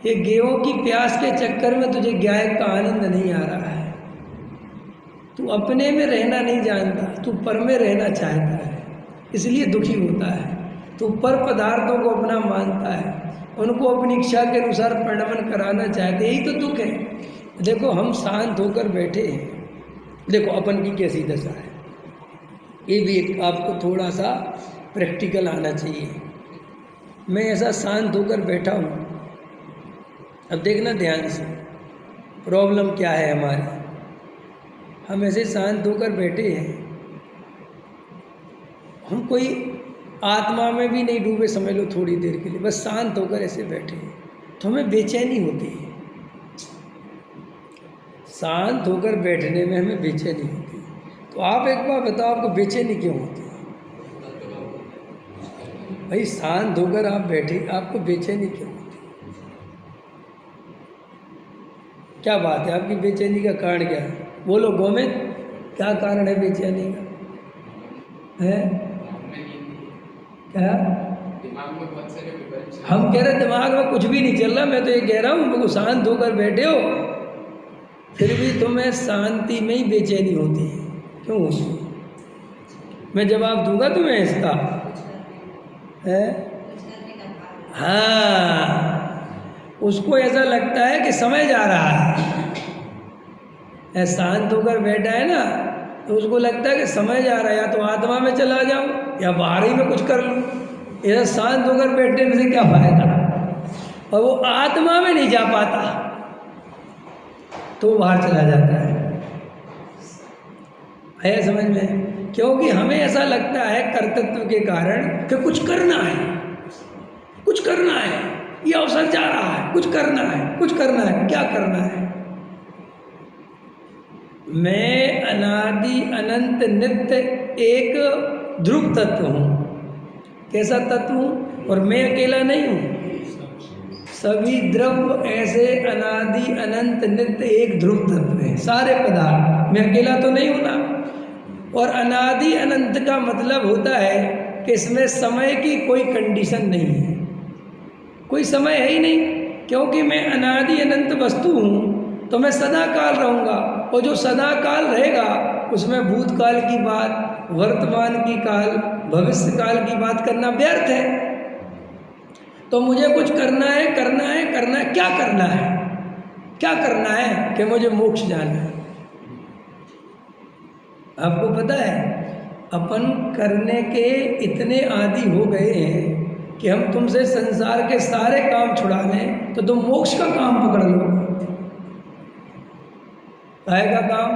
ये गेहूं की प्यास के चक्कर में तुझे गाय का आनंद नहीं आ रहा है। तू अपने में रहना नहीं जानता, तू पर में रहना चाहता है, इसलिए दुखी होता है। तू पर पदार्थों को अपना मानता है, उनको अपनी इच्छा के अनुसार परिणमन कराना चाहते, यही तो दुख है। देखो हम शांत होकर बैठे हैं, देखो अपन की कैसी दशा है, ये भी एक आपको थोड़ा सा प्रैक्टिकल आना चाहिए। मैं ऐसा शांत होकर बैठा हूँ, अब देखना ध्यान से प्रॉब्लम क्या है हमारी। हम ऐसे शांत होकर बैठे हैं, हम कोई आत्मा में भी नहीं डूबे, समझ लो थोड़ी देर के लिए, बस शांत होकर ऐसे बैठे हैं, तो हमें बेचैनी होती है। शांत होकर बैठने में हमें बेचैनी होती है। तो आप एक बार बताओ, आपको बेचैनी क्यों होती है? भाई शांत होकर आप बैठे, आपको बेचैनी क्यों होती है? क्या बात है, आपकी बेचैनी का कारण क्या है? बोलो गोविंद, क्या कारण है बेचैनी का? है क्या? हम कह रहे दिमाग में कुछ भी नहीं चल रहा, मैं तो ये कह रहा हूँ तुमको शांत होकर बैठे हो, फिर भी तुम्हें शांति में ही बेचैनी होती है, क्यों होती है? मैं जवाब दूंगा तुम्हें इसका, है? हाँ, उसको ऐसा लगता है कि समय जा रहा है। शांत होकर बैठा है ना, तो उसको लगता है कि समय जा रहा है, या तो आत्मा में चला जाऊं या बाहर ही में कुछ कर लूं। ऐसा शांत होकर बैठने से क्या फायदा? और वो आत्मा में नहीं जा पाता तो बाहर चला जाता है समझ में? क्योंकि हमें ऐसा लगता है कर्तृत्व के कारण कि कुछ करना है, कुछ करना है, ये अवसर जा रहा है, कुछ करना है, कुछ करना है। क्या करना है? मैं अनादि अनंत नित्य एक ध्रुव तत्व हूँ। कैसा तत्व हूँ? और मैं अकेला नहीं हूँ, सभी द्रव्य ऐसे अनादि अनंत नित्य एक ध्रुव तत्व है, सारे पदार्थ। मैं अकेला तो नहीं हूँ ना। और अनादि अनंत का मतलब होता है कि इसमें समय की कोई कंडीशन नहीं है, कोई समय है ही नहीं, क्योंकि मैं अनादि अनंत वस्तु हूँ, तो मैं सदा काल रहूँगा। और जो सदा काल रहेगा उसमें भूतकाल की बात, वर्तमान की काल, भविष्य काल की बात करना व्यर्थ है। तो मुझे कुछ करना है, करना है, करना है। क्या करना है? क्या करना है? कि मुझे मोक्ष जाना है। आपको पता है अपन करने के इतने आदी हो गए हैं कि हम तुमसे संसार के सारे काम छुड़ा लें तो तुम मोक्ष का काम पकड़ लो। आएगा काम?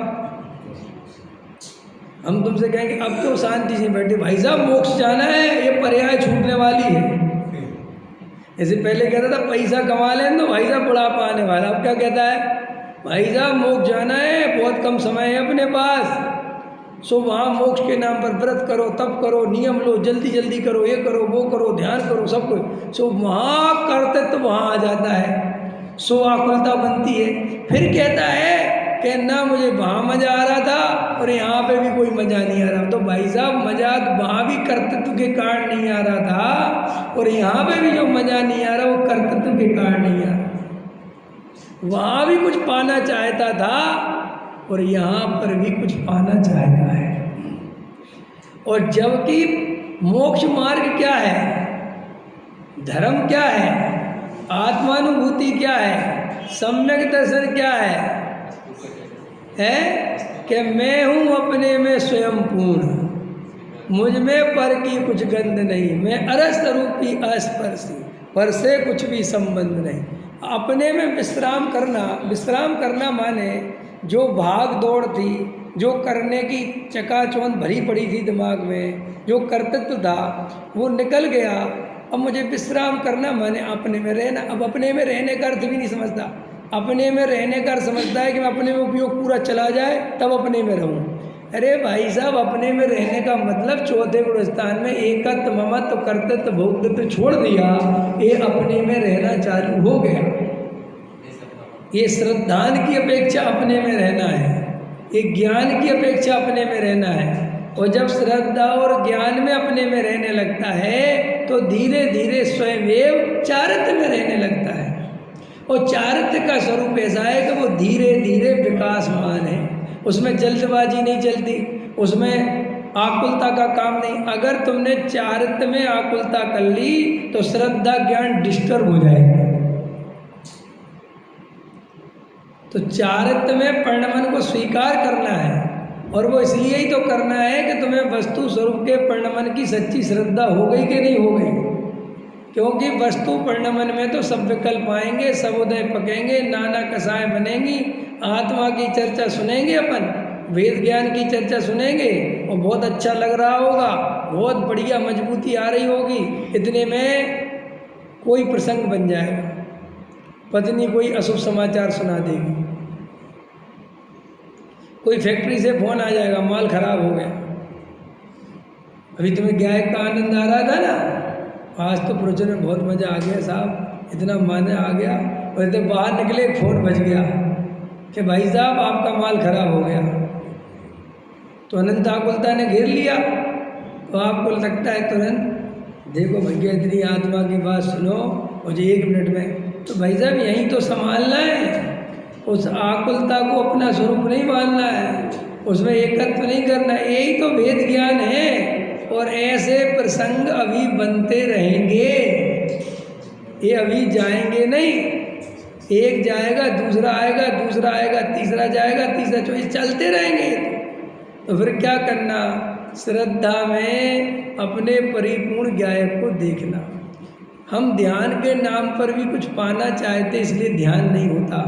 हम तुमसे कहेंगे अब तो शांति से बैठे, भाई साहब मोक्ष जाना है, ये पर्याय छूटने वाली है। ऐसे पहले कहता था पैसा कमा लें तो भाई साहब बुढ़ापा आने वाला, अब क्या कहता है? भाई साहब मोक्ष जाना है, बहुत कम समय है अपने पास, सो वहाँ मोक्ष के नाम पर व्रत करो, तप करो, नियम लो, जल्दी जल्दी करो, ये करो, वो करो, ध्यान करो, सब कुछ। सो वहाँ करते तो वहाँ आ जाता है, सो आकुलता बनती है। फिर कहता है कि ना मुझे वहाँ मज़ा आ रहा था और यहाँ पे भी कोई मज़ा नहीं आ रहा। तो भाई साहब मज़ा वहाँ भी कर्तृत्व के कारण नहीं आ रहा था, और यहाँ पे भी जो मज़ा नहीं आ रहा वो कर्तृत्व के कारण नहीं आ रहा। वहाँ भी कुछ पाना चाहता था और यहाँ पर भी कुछ पाना चाहता है। और जबकि मोक्ष मार्ग क्या है, धर्म क्या है, आत्मानुभूति क्या है, सम्यक दर्शन क्या है कि मैं हूँ अपने में स्वयं पूर्ण, मुझ में पर की कुछ गंध नहीं, मैं अरस रूपी अस्पर्शी, पर से कुछ भी संबंध नहीं। अपने में विश्राम करना, विश्राम करना माने जो भाग दौड़ थी, जो करने की चकाचौंध भरी पड़ी थी दिमाग में, जो कर्तव्य था वो निकल गया। अब मुझे विश्राम करना माने अपने में रहना। अब अपने में रहने का अर्थ भी नहीं समझता, अपने में रहने का अर्थ समझता है कि मैं अपने में उपयोग पूरा चला जाए तब अपने में रहूं। अरे भाई साहब, अपने में रहने का मतलब चौथे गुण स्थान में एकत्व, ममत्व, कर्तृत्व, भोक्तृत्व छोड़ दिया, ये अपने में रहना चालू हो गया। ये श्रद्धान की अपेक्षा अपने में रहना है, ये ज्ञान की अपेक्षा अपने में रहना है। और जब श्रद्धा और ज्ञान में अपने में रहने लगता है तो धीरे धीरे स्वयं चारित्र में रहने लगता है। और चारित्र का स्वरूप ऐसा है कि वो धीरे धीरे विकासमान है, उसमें जल्दबाजी नहीं चलती, उसमें आकुलता का काम नहीं। अगर तुमने चारित्र में आकुलता कर ली तो श्रद्धा ज्ञान डिस्टर्ब हो जाएगा। तो चारित्र में परिणमन को स्वीकार करना है, और वो इसलिए ही तो करना है कि तुम्हें वस्तु स्वरूप के परिणमन की सच्ची श्रद्धा हो गई कि नहीं हो गई। क्योंकि वस्तु परिणमन में तो सब विकल्प आएंगे, सब उदय पकेंगे, नाना कसाएं बनेंगी, आत्मा की चर्चा सुनेंगे, अपन वेद ज्ञान की चर्चा सुनेंगे और बहुत अच्छा लग रहा होगा, बहुत बढ़िया मजबूती आ रही होगी। इतने में कोई प्रसंग बन जाएगा, पत्नी कोई अशुभ समाचार सुना देगी, कोई फैक्ट्री से फोन आ जाएगा, माल खराब हो गया। अभी तुम्हें गायक का आनंद आ रहा था ना, आज तो प्रवचन में बहुत मज़ा आ गया साहब, इतना मज़ा आ गया। और जब बाहर निकले फोन बज गया कि भाई साहब आपका माल खराब हो गया। तो अनंत आकुलता ने घेर लिया। तो आपको लगता है तुरंत, देखो भैया इतनी आत्मा की बात सुनो मुझे 1 मिनट में, तो भाई साहब यहीं तो संभालना है, उस आकुलता को अपना स्वरूप नहीं मानना है, उसमें एकत्व नहीं करना, यही तो वेद ज्ञान है। और ऐसे प्रसंग अभी बनते रहेंगे, ये अभी जाएंगे नहीं, एक जाएगा दूसरा आएगा, दूसरा आएगा तीसरा जाएगा, तीसरा चौथा, चलते रहेंगे। तो फिर क्या करना, श्रद्धा में अपने परिपूर्ण गायक को देखना। हम ध्यान के नाम पर भी कुछ पाना चाहते, इसलिए ध्यान नहीं होता।